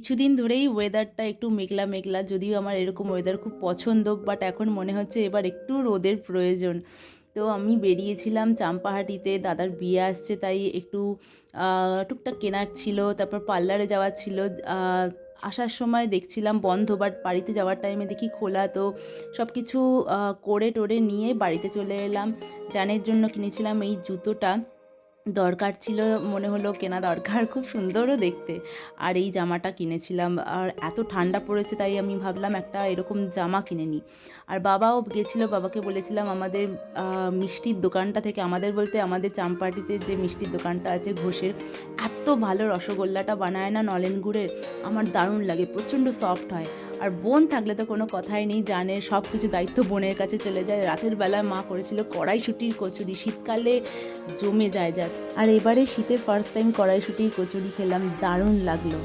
কিছুদিন ধরেই ওয়েদারটা একটু মেঘলা মেঘলা, যদিও আমার এরকম ওয়েদার খুব পছন্দ, বাট এখন মনে হচ্ছে এবার একটু রোদের প্রয়োজন। তো আমি বেরিয়েছিলাম চাম্পাহাটিতে, দাদার বিয়ে আসছে তাই একটু টুকটাক কেনার ছিল, তারপর পার্লারে যাওয়ার ছিল। আহ, আসার সময় দেখছিলাম বন্ধ, বাট বাড়িতে যাওয়ার টাইমে দেখি খোলা। তো সব কিছু করে টোরে নিয়ে বাড়িতে চলে এলাম। জানের জন্য কিনেছিলাম এই জুতোটা, দরকার ছিল, মনে হলো কেনা দরকার, খুব সুন্দরও দেখতে। আর এই জামাটা কিনেছিলাম, আর এত ঠান্ডা পড়েছে তাই আমি ভাবলাম একটা এরকম জামা কিনে নিই। আর বাবাও গেছিলো, বাবাকে বলেছিলাম আমাদের মিষ্টির দোকানটা থেকে, আমাদের বলতে আমাদের চাম্পাটিতে যে মিষ্টির দোকানটা আছে ঘোষের, এত ভালো রসগোল্লাটা বানায় না নলেন গুড়ের, আমার দারুণ লাগে, প্রচণ্ড সফট হয়। আর বোন থাকলে তো কোনো কথাই নেই, জানে সব কিছু দায়িত্ব বোনের কাছে চলে যায়। রাতের বেলায় মা করেছিল কড়াইশুঁটির কচুরি, শীতকালে জমে যায় যা। আর এবারে শীতে ফার্স্ট টাইম কড়াইশুঁটির কচুরি খেলাম, দারুণ লাগলো।